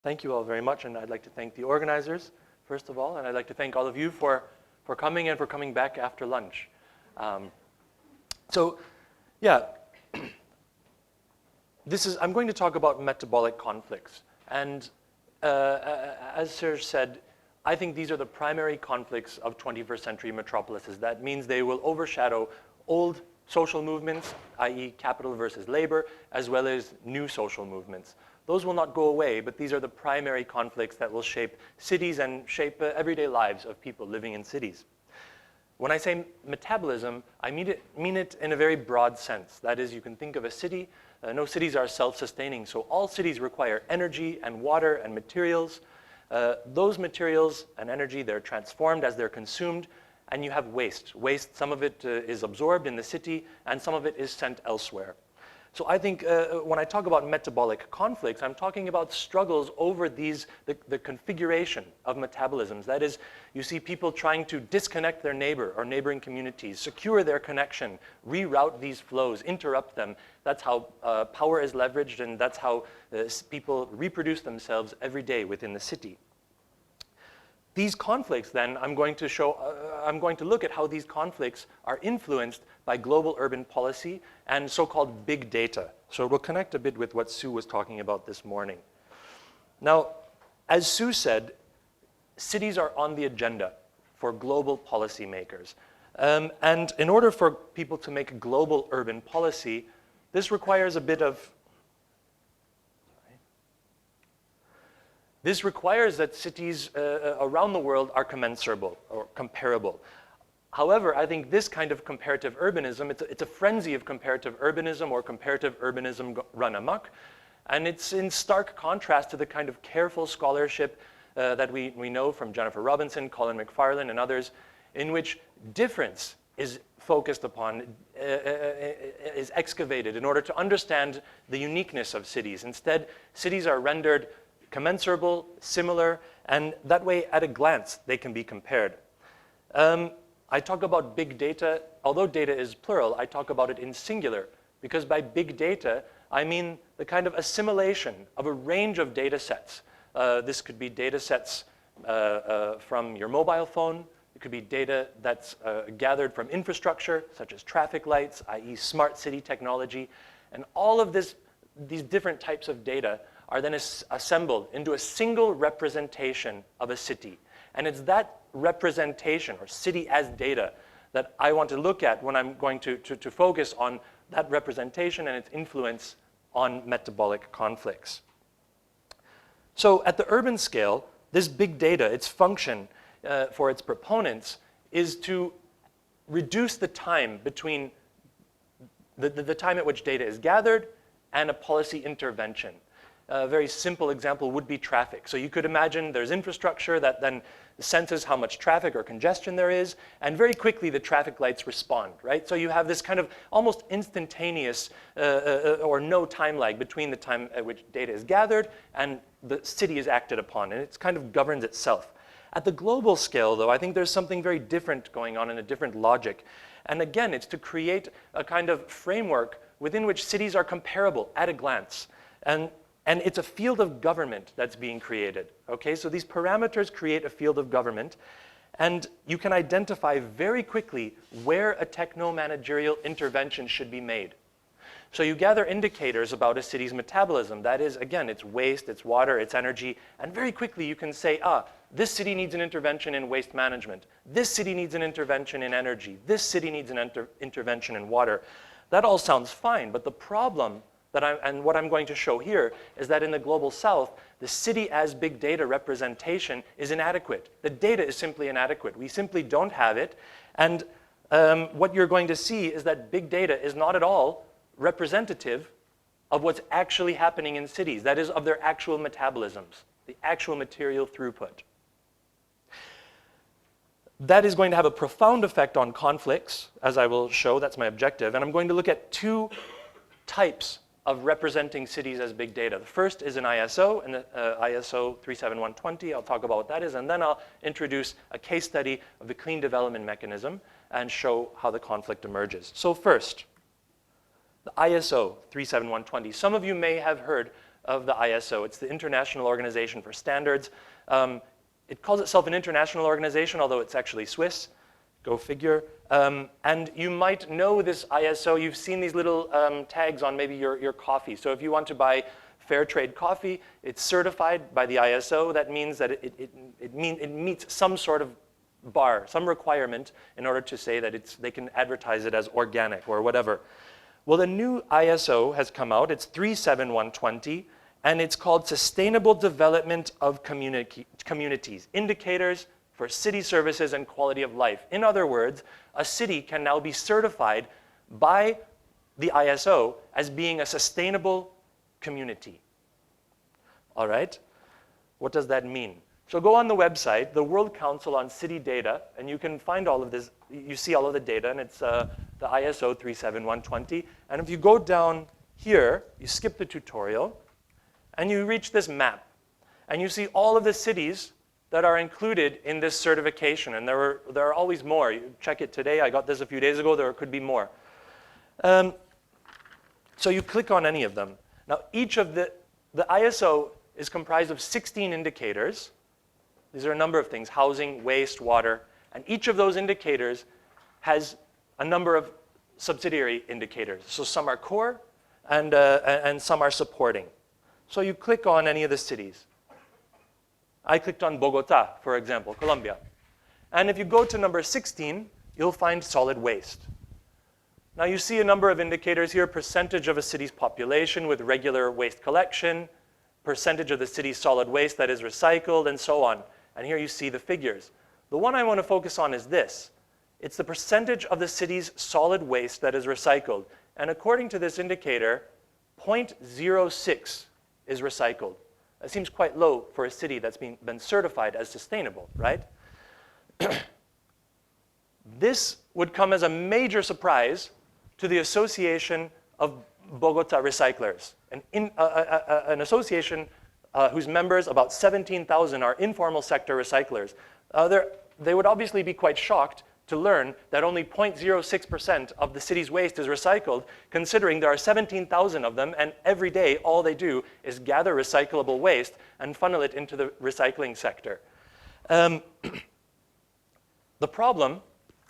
Thank you all very much, and I'd like to thank the organizers, first of all, and I'd like to thank all of you for coming and for coming back after lunch. I'm going to talk about metabolic conflicts. And as Serge said, I think these are the primary conflicts of 21st century metropolises. That means they will overshadow old social movements, i.e. capital versus labor, as well as new social movements. Those will not go away, but these are the primary conflicts that will shape cities and shape everyday lives of people living in cities. When I say metabolism, I mean it in a very broad sense. That is, you can think of a city. No cities are self-sustaining, so all cities require energy and water and materials. Those materials and energy, they're transformed as they're consumed, and you have waste. Waste, some of it is absorbed in the city, and some of it is sent elsewhere. So I think when I talk about metabolic conflicts, I'm talking about struggles over the configuration of metabolisms. That is, you see people trying to disconnect their neighbor or neighboring communities, secure their connection, reroute these flows, interrupt them. That's how power is leveraged, and that's how people reproduce themselves every day within the city. These conflicts, then, I'm going to look at how these conflicts are influenced by global urban policy and so-called big data. So we'll connect a bit with what Sue was talking about this morning. Now, as Sue said, cities are on the agenda for global policymakers. And in order for people to make global urban policy, this requires a bit of This requires that cities around the world are commensurable or comparable. However, I think this kind of comparative urbanism, it's a frenzy of comparative urbanism or comparative urbanism run amok. And it's in stark contrast to the kind of careful scholarship that we know from Jennifer Robinson, Colin McFarlane, and others, in which difference is focused upon, is excavated in order to understand the uniqueness of cities. Instead, cities are rendered commensurable, similar, and that way, at a glance, they can be compared. I talk about big data. Although data is plural, I talk about it in singular, because by big data, I mean the kind of assimilation of a range of data sets. This could be data sets from your mobile phone. It could be data that's gathered from infrastructure, such as traffic lights, i.e. smart city technology. And all of these different types of data are then assembled into a single representation of a city. And it's that representation, or city as data, that I want to look at when I'm going to focus on that representation and its influence on metabolic conflicts. So at the urban scale, this big data, its function for its proponents is to reduce the time between the time at which data is gathered and a policy intervention. A very simple example would be traffic. So you could imagine there's infrastructure that then senses how much traffic or congestion there is, and very quickly the traffic lights respond, right? So you have this kind of almost instantaneous or no time lag between the time at which data is gathered and the city is acted upon, and it kind of governs itself. At the global scale, though, I think there's something very different going on in a different logic. And again, it's to create a kind of framework within which cities are comparable at a glance. And it's a field of government that's being created, okay? So these parameters create a field of government, and you can identify very quickly where a techno-managerial intervention should be made. So you gather indicators about a city's metabolism. That is, again, its waste, its water, its energy, and very quickly you can say, this city needs an intervention in waste management. This city needs an intervention in energy. This city needs an intervention in water. That all sounds fine, but the problem and what I'm going to show here is that in the Global South, the city as big data representation is inadequate. The data is simply inadequate. We simply don't have it. And what you're going to see is that big data is not at all representative of what's actually happening in cities. That is, of their actual metabolisms, the actual material throughput. That is going to have a profound effect on conflicts, as I will show. That's my objective. And I'm going to look at two types of representing cities as big data. The first is an ISO, and ISO 37120. I'll talk about what that is, and then I'll introduce a case study of the clean development mechanism and show how the conflict emerges. So first, the ISO 37120. Some of you may have heard of the ISO. It's the International Organization for Standards. It calls itself an international organization, although it's actually Swiss. Go figure. And you might know this ISO. You've seen these little tags on maybe your coffee. So if you want to buy fair trade coffee, it's certified by the ISO. That means that it meets some sort of bar, some requirement in order to say that they can advertise it as organic or whatever. Well, the new ISO has come out. It's 37120, and it's called Sustainable Development of Communities, Indicators for City Services and Quality of Life. In other words, a city can now be certified by the ISO as being a sustainable community. All right? What does that mean? So go on the website, the World Council on City Data, and you can find all of this. You see all of the data, and it's the ISO 37120. And if you go down here, you skip the tutorial, and you reach this map. And you see all of the cities that are included in this certification. And there are always more. You check it today. I got this a few days ago. There could be more. So you click on any of them. Now, each of the ISO is comprised of 16 indicators. These are a number of things: housing, waste, water. And each of those indicators has a number of subsidiary indicators. So some are core, and some are supporting. So you click on any of the cities. I clicked on Bogota, for example, Colombia. And if you go to number 16, you'll find solid waste. Now you see a number of indicators here: percentage of a city's population with regular waste collection, percentage of the city's solid waste that is recycled, and so on. And here you see the figures. The one I want to focus on is this. It's the percentage of the city's solid waste that is recycled. And according to this indicator, 0.06 is recycled. That seems quite low for a city that's been certified as sustainable, right? This would come as a major surprise to the Association of Bogota Recyclers, an association whose members, about 17,000, are informal sector recyclers. They would obviously be quite shocked to learn that only 0.06% of the city's waste is recycled, considering there are 17,000 of them, and every day all they do is gather recyclable waste and funnel it into the recycling sector. The problem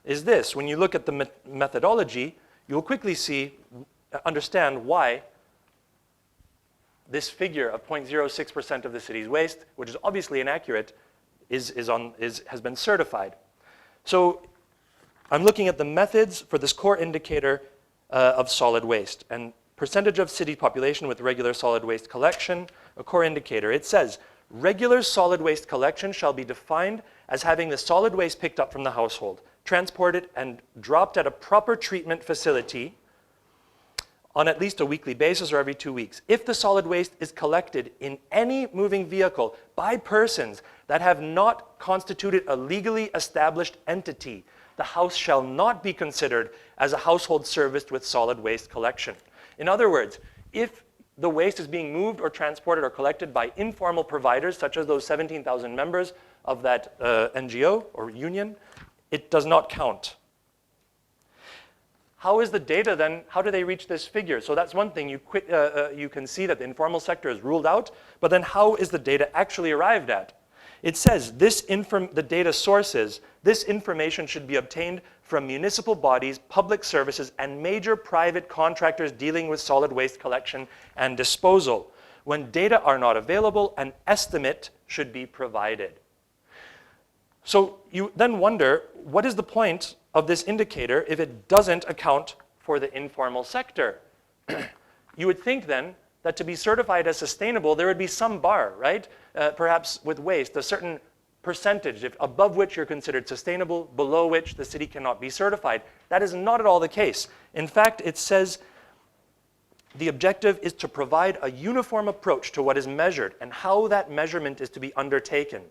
is this: when you look at the methodology, you'll quickly understand why this figure of 0.06% of the city's waste, which is obviously inaccurate, has been certified. So I'm looking at the methods for this core indicator of solid waste. And percentage of city population with regular solid waste collection, a core indicator. It says, regular solid waste collection shall be defined as having the solid waste picked up from the household, transported and dropped at a proper treatment facility on at least a weekly basis or every 2 weeks. If the solid waste is collected in any moving vehicle by persons that have not constituted a legally established entity, the house shall not be considered as a household serviced with solid waste collection. In other words, if the waste is being moved or transported or collected by informal providers, such as those 17,000 members of that NGO or union, it does not count. How is the data then, how do they reach this figure? So that's one thing, you can see that the informal sector is ruled out, but then how is the data actually arrived at? It says, the data sources, this information should be obtained from municipal bodies, public services, and major private contractors dealing with solid waste collection and disposal. When data are not available, an estimate should be provided. So you then wonder, what is the point of this indicator if it doesn't account for the informal sector? You would think then that to be certified as sustainable, there would be some bar, right? Perhaps with waste, a certain percentage, above which you're considered sustainable, below which the city cannot be certified. That is not at all the case. In fact, it says the objective is to provide a uniform approach to what is measured and how that measurement is to be undertaken.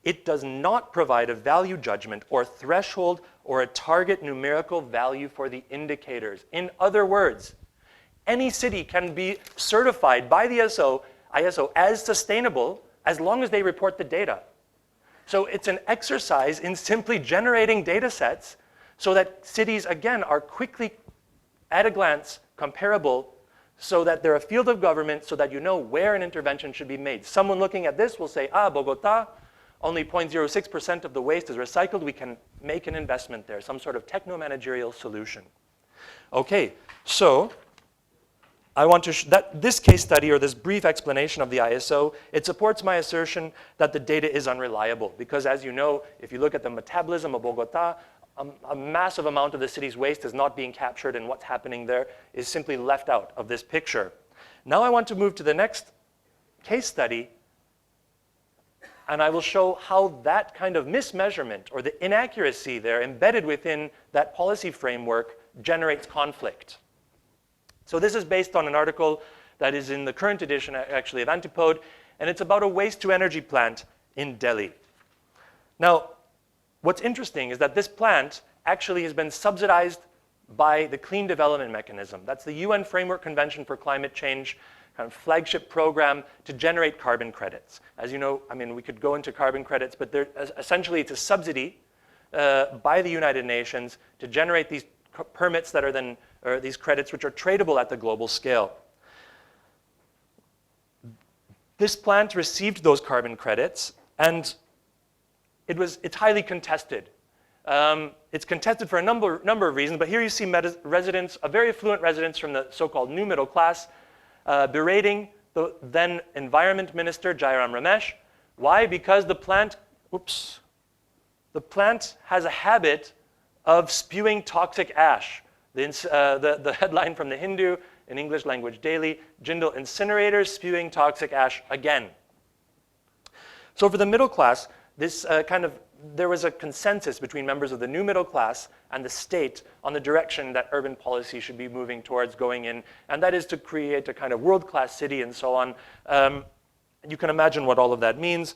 It does not provide a value judgment or threshold or a target numerical value for the indicators. In other words, any city can be certified by the ISO as sustainable as long as they report the data. So it's an exercise in simply generating data sets so that cities, again, are quickly, at a glance, comparable so that they're a field of government so that you know where an intervention should be made. Someone looking at this will say, Bogota, only 0.06% of the waste is recycled. We can make an investment there, some sort of techno-managerial solution. Okay, so I want to that this case study or this brief explanation of the ISO, it supports my assertion that the data is unreliable because, as you know, if you look at the metabolism of Bogota, a massive amount of the city's waste is not being captured, and what's happening there is simply left out of this picture. Now I want to move to the next case study, and I will show how that kind of mismeasurement or the inaccuracy there embedded within that policy framework generates conflict. So this is based on an article that is in the current edition, actually, of Antipode, and it's about a waste-to-energy plant in Delhi. Now, what's interesting is that this plant actually has been subsidized by the Clean Development Mechanism. That's the UN Framework Convention for Climate Change kind of flagship program to generate carbon credits. As you know, I mean, we could go into carbon credits, but essentially it's a subsidy by the United Nations to generate these permits that are then, or these credits which are tradable at the global scale. This plant received those carbon credits, and it's highly contested. It's contested for a number of reasons, but here you see residents, very affluent residents from the so-called new middle class, berating the then Environment Minister, Jairam Ramesh. Why? Because the plant has a habit of spewing toxic ash. The headline from the Hindu, in English language daily, Jindal incinerators spewing toxic ash again. So for the middle class, this there was a consensus between members of the new middle class and the state on the direction that urban policy should be moving towards going in, and that is to create a kind of world-class city and so on. You can imagine what all of that means.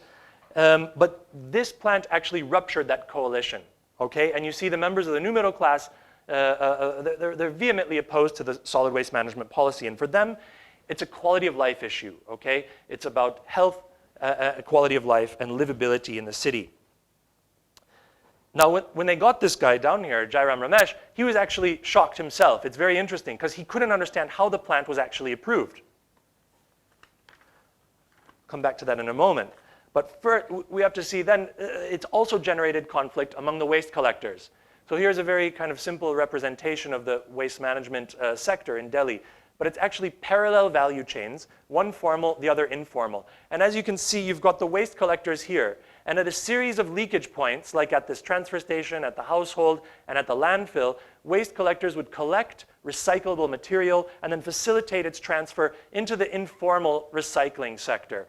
But this plant actually ruptured that coalition, okay? And you see the members of the new middle class, they're vehemently opposed to the solid waste management policy, and for them, it's a quality of life issue, okay? It's about health, quality of life, and livability in the city. Now, when they got this guy down here, Jairam Ramesh, he was actually shocked himself. It's very interesting because he couldn't understand how the plant was actually approved. Come back to that in a moment. But first, we have to see then, it's also generated conflict among the waste collectors. So here's a very kind of simple representation of the waste management sector in Delhi. But it's actually parallel value chains, one formal, the other informal. And as you can see, you've got the waste collectors here. And at a series of leakage points, like at this transfer station, at the household, and at the landfill, waste collectors would collect recyclable material and then facilitate its transfer into the informal recycling sector.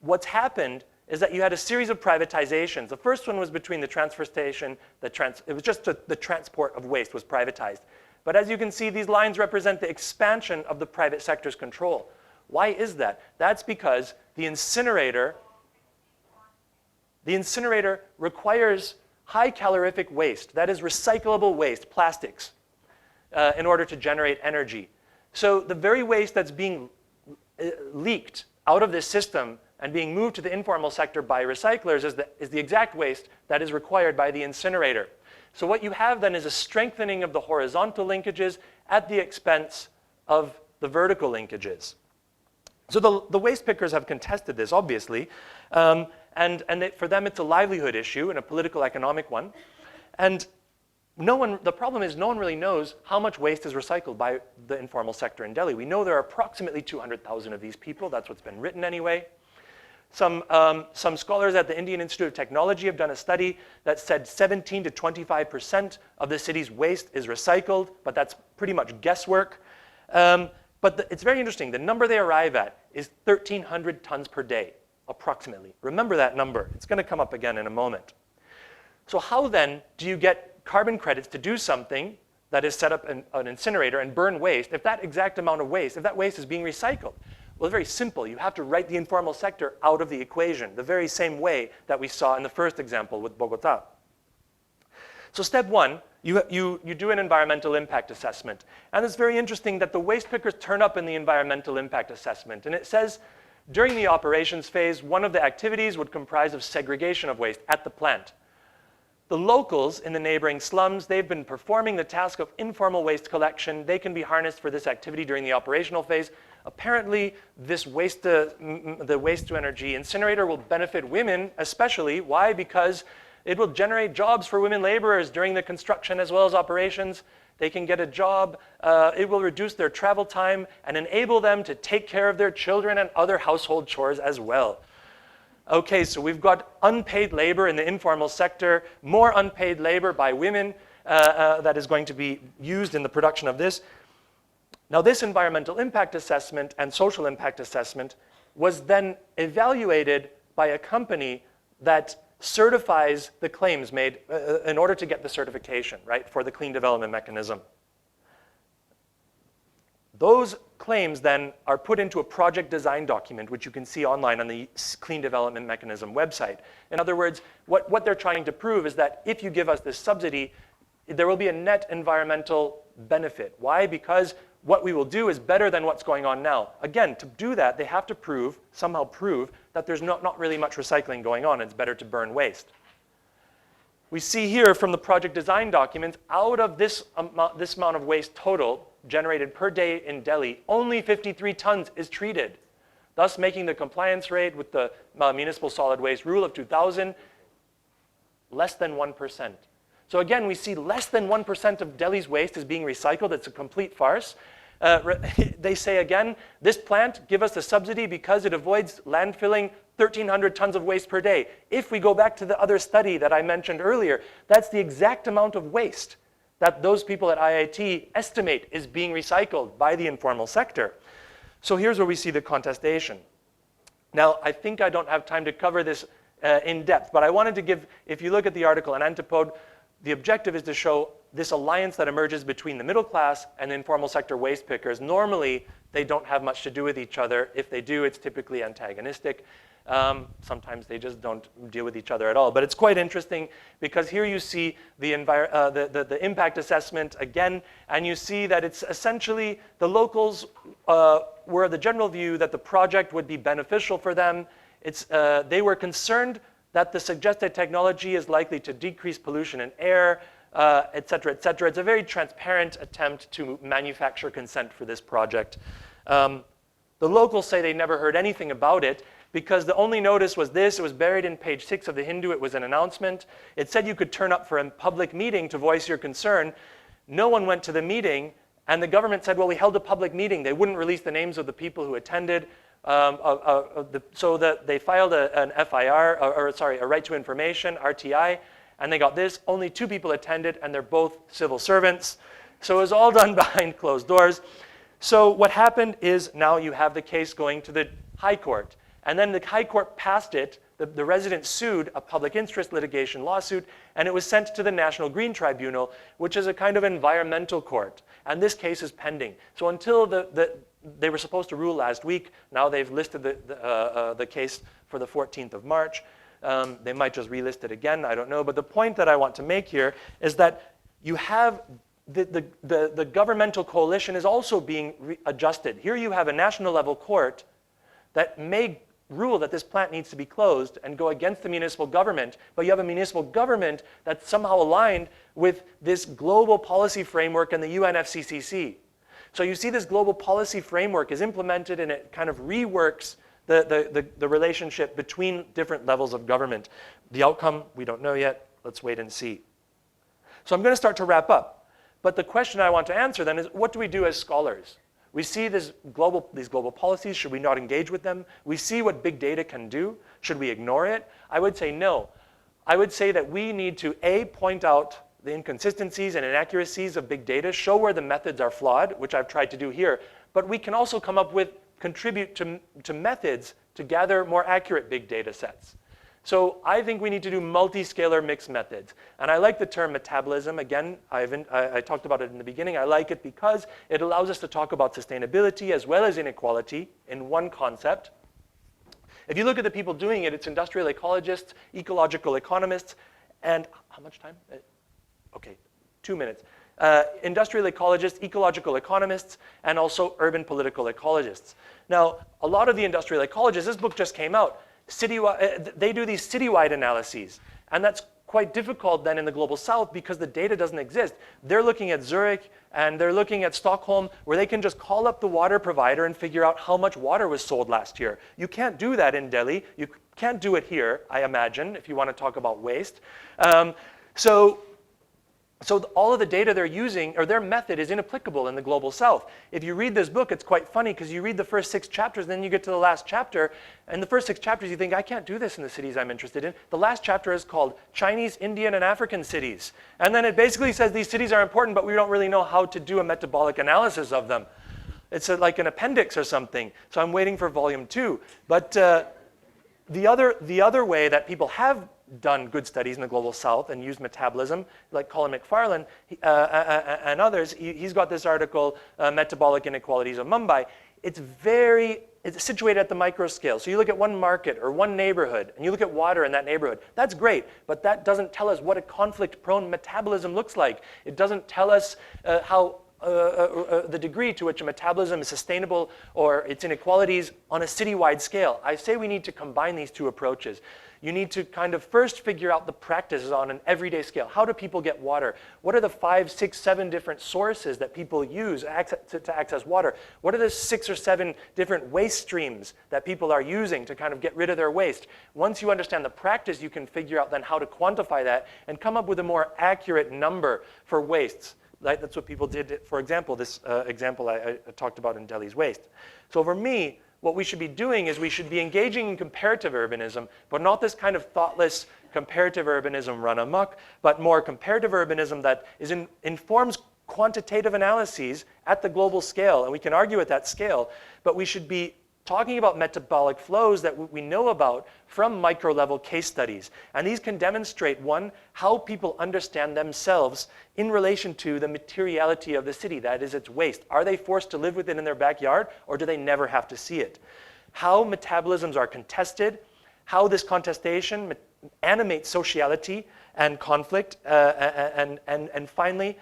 What's happened is that you had a series of privatizations. The first one was between the transfer station, it was just the transport of waste was privatized. But as you can see, these lines represent the expansion of the private sector's control. Why is that? That's because the incinerator requires high calorific waste, that is recyclable waste, plastics, in order to generate energy. So the very waste that's being leaked out of this system and being moved to the informal sector by recyclers is the exact waste that is required by the incinerator. So what you have then is a strengthening of the horizontal linkages at the expense of the vertical linkages. So the waste pickers have contested this, obviously, for them it's a livelihood issue and a political economic one. And the problem is no one really knows how much waste is recycled by the informal sector in Delhi. We know there are approximately 200,000 of these people. That's what's been written anyway. Some scholars at the Indian Institute of Technology have done a study that said 17 to 25% of the city's waste is recycled, but that's pretty much guesswork. But it's very interesting. The number they arrive at is 1,300 tons per day, approximately. Remember that number. It's going to come up again in a moment. So how then do you get carbon credits to do something that is set up an incinerator and burn waste if that exact amount of waste, if that waste is being recycled? Well, it's very simple. You have to write the informal sector out of the equation, the very same way that we saw in the first example with Bogota. So step one, you do an environmental impact assessment. And it's very interesting that the waste pickers turn up in the environmental impact assessment. And it says, during the operations phase, one of the activities would comprise of segregation of waste at the plant. The locals in the neighboring slums, they've been performing the task of informal waste collection. They can be harnessed for this activity during the operational phase. Apparently, this the waste-to-energy incinerator will benefit women especially. Why? Because it will generate jobs for women laborers during the construction as well as operations. They can get a job. It will reduce their travel time and enable them to take care of their children and other household chores as well. Okay, so we've got unpaid labor in the informal sector, more unpaid labor by women that is going to be used in the production of this. Now, this environmental impact assessment and social impact assessment was then evaluated by a company that certifies the claims made in order to get the certification, right, for the clean development mechanism. Those claims then are put into a project design document, which you can see online on the Clean Development Mechanism website. In other words, what they're trying to prove is that if you give us this subsidy, there will be a net environmental benefit. Why? Because what we will do is better than what's going on now. Again, to do that, they have to somehow prove that there's not really much recycling going on. It's better to burn waste. We see here from the project design documents, out of this amount of waste total generated per day in Delhi, only 53 tons is treated, thus making the compliance rate with the municipal solid waste rule of 2000 less than 1%. So again, we see less than 1% of Delhi's waste is being recycled. It's a complete farce. They say again, this plant give us the subsidy because it avoids landfilling 1,300 tons of waste per day. If we go back to the other study that I mentioned earlier, that's the exact amount of waste that those people at IIT estimate is being recycled by the informal sector. So here's where we see the contestation. Now, I think I don't have time to cover this in depth, but I wanted to give, if you look at the article on Antipode, the objective is to show this alliance that emerges between the middle class and the informal sector waste pickers. Normally, they don't have much to do with each other. If they do, it's typically antagonistic. Sometimes they just don't deal with each other at all. But it's quite interesting because here you see the impact assessment again, and you see that it's essentially the locals were of the general view that the project would be beneficial for them. They were concerned that the suggested technology is likely to decrease pollution in air, et cetera, et cetera. It's a very transparent attempt to manufacture consent for this project. The locals say they never heard anything about it because the only notice was this. It was buried in page 6 of the Hindu. It was an announcement. It said you could turn up for a public meeting to voice your concern. No one went to the meeting, and the government said, well, we held a public meeting. They wouldn't release the names of the people who attended. So that they filed an FIR, a right to information, RTI, and they got this. Only 2 people attended, and they're both civil servants. So it was all done behind closed doors. So what happened is now you have the case going to the High Court. And then the High Court passed it. The residents sued a public interest litigation lawsuit, and it was sent to the National Green Tribunal, which is a kind of environmental court. And this case is pending. So until they were supposed to rule last week. Now they've listed the case for the 14th of March. They might just relist it again, I don't know. But the point that I want to make here is that you have the governmental coalition is also being adjusted. Here you have a national level court that may rule that this plant needs to be closed and go against the municipal government, but you have a municipal government that's somehow aligned with this global policy framework and the UNFCCC. So you see this global policy framework is implemented and it kind of reworks the relationship between different levels of government. The outcome, we don't know yet. Let's wait and see. So I'm going to start to wrap up. But the question I want to answer then is, what do we do as scholars? We see these global policies. Should we not engage with them? We see what big data can do. Should we ignore it? I would say no. I would say that we need to, A, point out the inconsistencies and inaccuracies of big data, show where the methods are flawed, which I've tried to do here, but we can also come up with, contribute to methods to gather more accurate big data sets. So I think we need to do multi-scalar mixed methods. And I like the term metabolism. Again, I talked about it in the beginning. I like it because it allows us to talk about sustainability as well as inequality in one concept. If you look at the people doing it, it's industrial ecologists, ecological economists, and how much time? Okay, 2 minutes. Industrial ecologists, ecological economists, and also urban political ecologists. Now, a lot of the industrial ecologists, this book just came out, they do these citywide analyses, and that's quite difficult then in the global south because the data doesn't exist. They're looking at Zurich and they're looking at Stockholm where they can just call up the water provider and figure out how much water was sold last year. You can't do that in Delhi. You can't do it here, I imagine, if you want to talk about waste. So all of the data they're using, or their method, is inapplicable in the global south. If you read this book, it's quite funny because you read the first 6 chapters, then you get to the last chapter, and the first 6 chapters you think, I can't do this in the cities I'm interested in. The last chapter is called Chinese, Indian, and African cities. And then it basically says these cities are important, but we don't really know how to do a metabolic analysis of them. It's like an appendix or something. So I'm waiting for volume 2. But the other way that people have done good studies in the global south and used metabolism, like Colin McFarlane and others, he's got this article, Metabolic Inequalities of Mumbai. It's situated at the micro scale. So you look at one market or one neighborhood, and you look at water in that neighborhood. That's great, but that doesn't tell us what a conflict-prone metabolism looks like. It doesn't tell us how the degree to which a metabolism is sustainable or its inequalities on a citywide scale. I say we need to combine these two approaches. You need to kind of first figure out the practices on an everyday scale. How do people get water? What are the 5, 6, 7 different sources that people use to access water? What are the 6 or 7 different waste streams that people are using to kind of get rid of their waste? Once you understand the practice, you can figure out then how to quantify that and come up with a more accurate number for wastes. That's what people did, for example, this example I talked about in Delhi's waste. So for me, what we should be doing is we should be engaging in comparative urbanism, but not this kind of thoughtless comparative urbanism run amok, but more comparative urbanism that informs quantitative analyses at the global scale. And we can argue at that scale, but we should be talking about metabolic flows that we know about from micro-level case studies. And these can demonstrate, one, how people understand themselves in relation to the materiality of the city, that is, its waste. Are they forced to live with it in their backyard, or do they never have to see it? How metabolisms are contested, how this contestation animates sociality and conflict, and finally,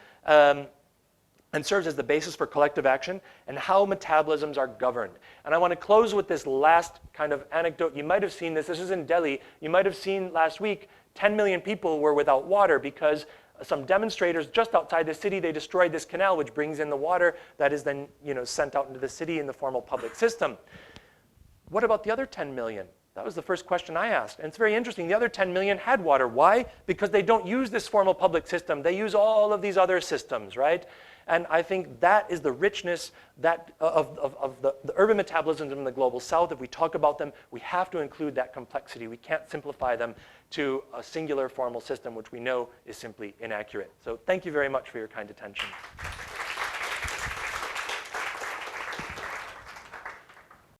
and serves as the basis for collective action, and how metabolisms are governed. And I want to close with this last kind of anecdote. You might have seen this. This is in Delhi. You might have seen last week 10 million people were without water because some demonstrators just outside the city, they destroyed this canal which brings in the water that is then sent out into the city in the formal public system. What about the other 10 million? That was the first question I asked. And it's very interesting. The other 10 million had water. Why? Because they don't use this formal public system. They use all of these other systems, right? And I think that is the richness of the urban metabolisms in the global south. If we talk about them, we have to include that complexity. We can't simplify them to a singular formal system, which we know is simply inaccurate. So thank you very much for your kind attention.